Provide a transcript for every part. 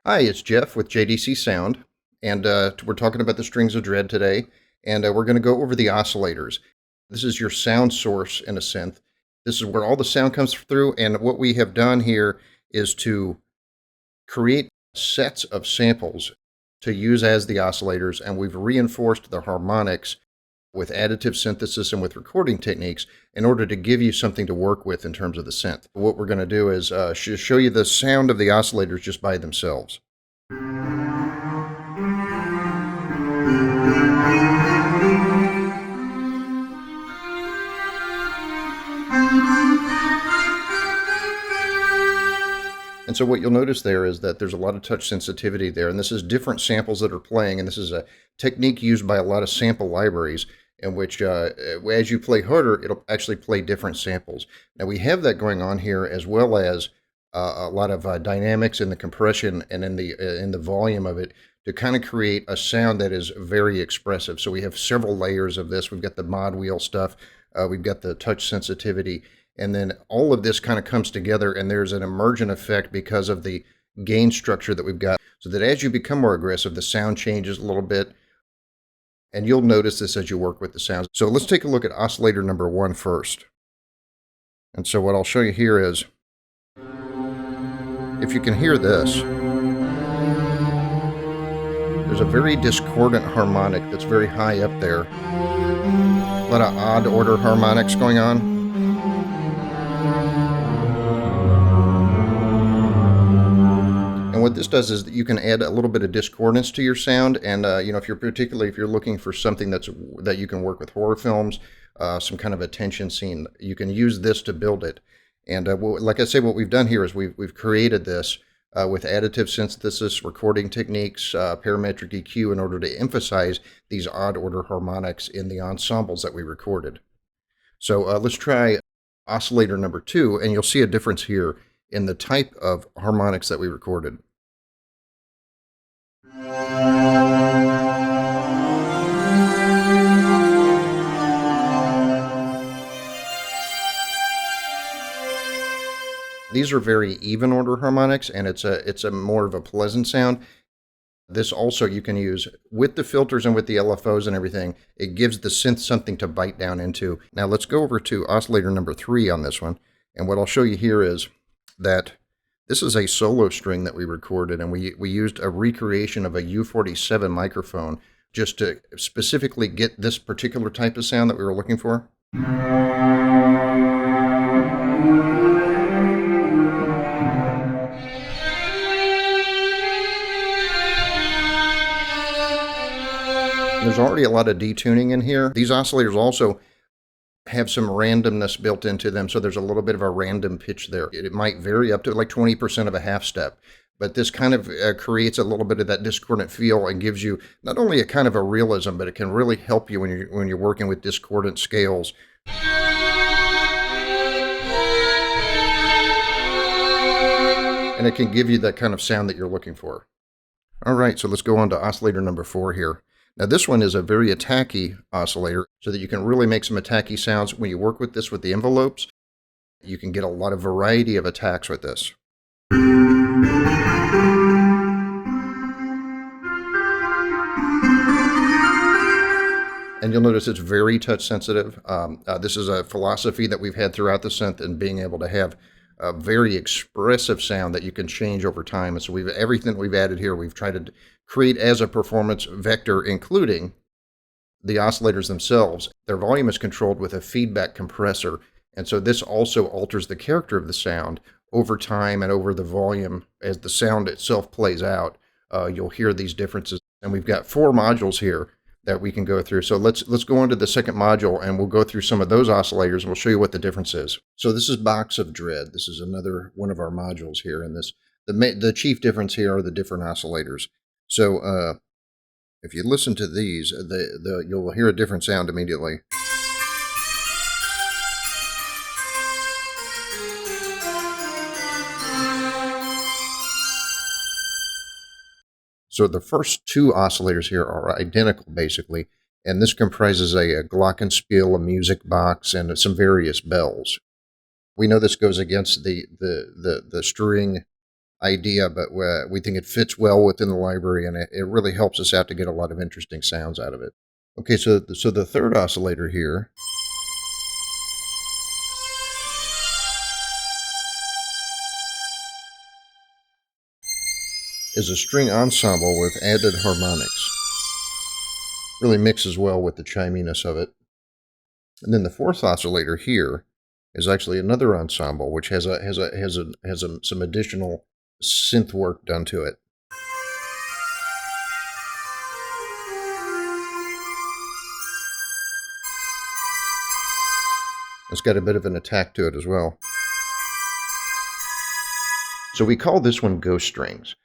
Hi, it's Jeff with JDC Sound, and we're talking about the strings of dread today, and we're going to go over the oscillators. This is your sound source in a synth. This is where all the sound comes through, and what we have done here is to create sets of samples to use as the oscillators, and we've reinforced the harmonics with additive synthesis and with recording techniques in order to give you something to work with in terms of the synth. What we're going to do is show you the sound of the oscillators just by themselves. And so what you'll notice there is that there's a lot of touch sensitivity there, and this is different samples that are playing, and this is a technique used by a lot of sample libraries in which as you play harder, it'll actually play different samples. Now we have that going on here, as well as a lot of dynamics in the compression and in the volume of it to kind of create a sound that is very expressive. So we have several layers of this. We've got the mod wheel stuff, we've got the touch sensitivity, and then all of this kind of comes together, and there's an emergent effect because of the gain structure that we've got, so that as you become more aggressive, the sound changes a little bit, and you'll notice this as you work with the sounds. So let's take a look at oscillator number 1 first. And so what I'll show you here is, if you can hear this, there's a very discordant harmonic that's very high up there. A lot of odd order harmonics going on. And what this does is that you can add a little bit of discordance to your sound, and if you're looking for something that you can work with horror films, some kind of a tension scene, you can use this to build it. And like I say, what we've done here is we've created this with additive synthesis, recording techniques, parametric EQ, in order to emphasize these odd order harmonics in the ensembles that we recorded. So let's try oscillator number 2, and you'll see a difference here in the type of harmonics that we recorded. These are very even order harmonics, and it's a more of a pleasant sound. This also you can use with the filters and with the LFOs and everything. It gives the synth something to bite down into. Now let's go over to oscillator number 3 on this one, and what I'll show you here is that this is a solo string that we recorded, and we used a recreation of a U47 microphone just to specifically get this particular type of sound that we were looking for. There's already a lot of detuning in here. These oscillators also have some randomness built into them, so there's a little bit of a random pitch there. It might vary up to like 20% of a half step, but this kind of creates a little bit of that discordant feel and gives you not only a kind of a realism, but it can really help you when you're working with discordant scales. And it can give you that kind of sound that you're looking for. All right, so let's go on to oscillator number 4 here. Now this one is a very attacky oscillator, so that you can really make some attacky sounds. When you work with this with the envelopes, you can get a lot of variety of attacks with this. And you'll notice it's very touch sensitive. This is a philosophy that we've had throughout the synth, and being able to have a very expressive sound that you can change over time. And so everything we've added here, we've tried to create as a performance vector, including the oscillators themselves. Their volume is controlled with a feedback compressor, and so this also alters the character of the sound over time and over the volume. As the sound itself plays out, you'll hear these differences. And we've got 4 modules here that we can go through. So let's go on to the second module, and we'll go through some of those oscillators, and we'll show you what the difference is. So this is Box of Dread. This is another one of our modules here, and the chief difference here are the different oscillators. So if you listen to these, you'll hear a different sound immediately. So the first 2 oscillators here are identical, basically, and this comprises a glockenspiel, a music box, and some various bells. We know this goes against the string idea, but we think it fits well within the library, and it really helps us out to get a lot of interesting sounds out of it. Okay, so the third oscillator here is a string ensemble with added harmonics. Really mixes well with the chiminess of it. And then the fourth oscillator here is actually another ensemble, which has some additional synth work done to it. It's got a bit of an attack to it as well. So we call this one ghost strings.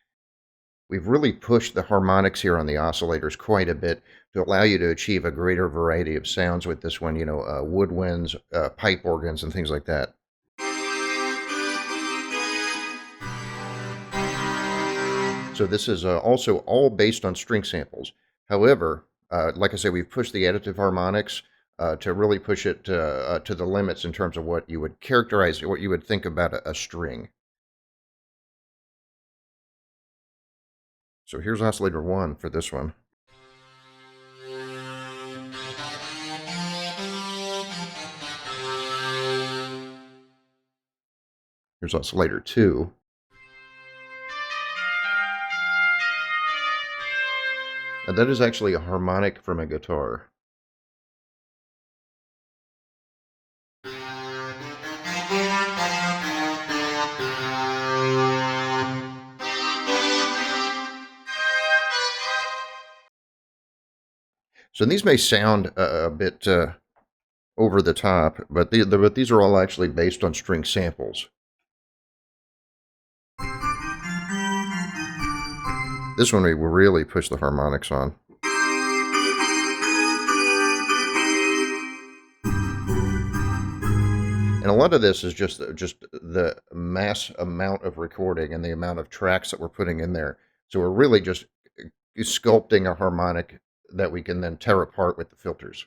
We've really pushed the harmonics here on the oscillators quite a bit to allow you to achieve a greater variety of sounds with this one, woodwinds, pipe organs, and things like that. So this is also all based on string samples. However, like I say, we've pushed the additive harmonics to really push it to the limits in terms of what you would characterize, what you would think about a string. So here's oscillator 1 for this one. Here's oscillator 2. And that is actually a harmonic from a guitar. So these may sound a bit over the top, but these are all actually based on string samples. This one we will really push the harmonics on. And a lot of this is just the mass amount of recording and the amount of tracks that we're putting in there. So we're really just sculpting a harmonic that we can then tear apart with the filters.